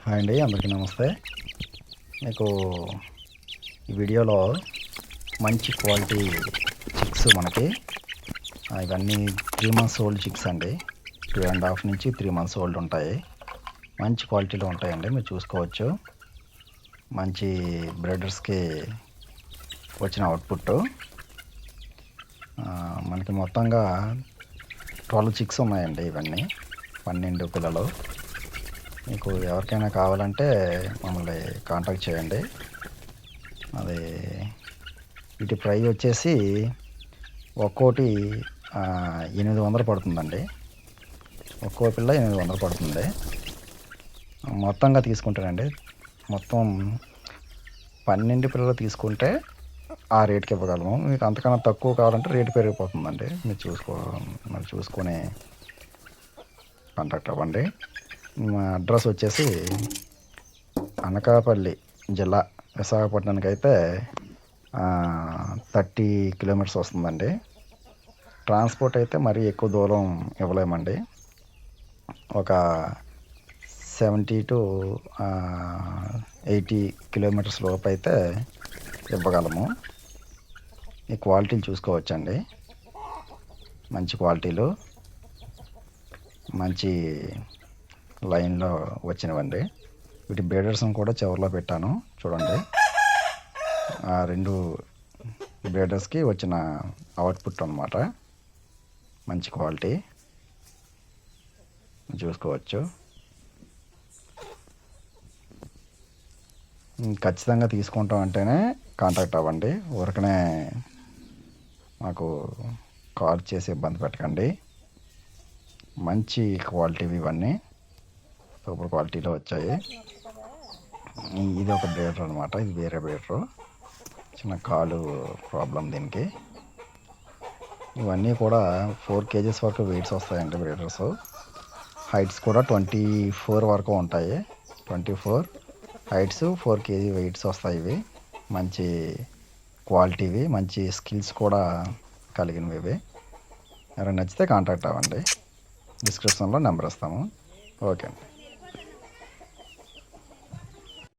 Hi అండి, అందరికీ నమస్తే. మీకు ఈ వీడియోలో మంచి క్వాలిటీ చిక్స్ మనకి ఇవన్నీ 3 months ఓల్డ్ చిక్స్ అండి. 2.5 నుంచి 3 months ఓల్డ్ ఉంటాయి. మంచి క్వాలిటీలో ఉంటాయండి, మీరు చూసుకోవచ్చు. మంచి బ్రీడర్స్కి వచ్చిన అవుట్పుట్. మనకి మొత్తంగా 12 చిక్స్ ఉన్నాయండి. ఇవన్నీ 12 పిల్లలు. మీకు ఎవరికైనా కావాలంటే మమ్మల్ని కాంటాక్ట్ చేయండి. అది వీటి ప్రైస్ వచ్చేసి ఒక్కోటి 800 పడుతుందండి. ఒక్కో పిల్ల 800 పడుతుంది. మొత్తంగా తీసుకుంటానండి. మొత్తం 12 పిల్లలు తీసుకుంటే ఆ రేట్కి ఇవ్వగలము. మీకు అంతకన్నా తక్కువ కావాలంటే రేటు పెరిగిపోతుందండి. మీరు చూసుకొని కాంటాక్ట్ అవ్వండి. మా అడ్రస్ వచ్చేసి అనకాపల్లి జిల్లా, విశాఖపట్నానికి అయితే 30 kilometers వస్తుందండి. ట్రాన్స్పోర్ట్ అయితే మరీ ఎక్కువ దూరం ఇవ్వలేమండి. ఒక 70 to 80 kilometers లోపు అయితే ఇవ్వగలము. ఈ క్వాలిటీలు చూసుకోవచ్చండి. మంచి క్వాలిటీలు, మంచి లైన్లో వచ్చినవండి. వీటి బ్రీడర్స్ని కూడా చివరిలో పెట్టాను చూడండి. ఆ 2 బ్రీడర్స్కి వచ్చిన అవుట్పుట్ అన్నమాట. మంచి క్వాలిటీ చూసుకోవచ్చు. ఖచ్చితంగా తీసుకుంటాం అంటేనే కాంటాక్ట్ అవ్వండి. ఊరకనే మాకు కాల్ చేసి ఇబ్బంది పెట్టకండి. మంచి క్వాలిటీవి ఇవన్నీ సూపర్ క్వాలిటీలో వచ్చాయి. ఇది ఒక బ్రీడర్ అనమాట, ఇది వేరే బ్రీడరు. చిన్న కాలు ప్రాబ్లం దీనికి. ఇవన్నీ కూడా 4 kgs వరకు వెయిట్స్ వస్తాయండి బ్రీడర్స్. హైట్స్ కూడా 24 వరకు ఉంటాయి. 24 హైట్స్, 4 kg వెయిట్స్ వస్తాయి. ఇవి మంచి క్వాలిటీవి, మంచి స్కిల్స్ కూడా కలిగినవి ఇవి. ఎవరైనా నచ్చితే కాంటాక్ట్ అవ్వండి. డిస్క్రిప్షన్లో నెంబర్ ఇస్తాము. ఓకే అండి.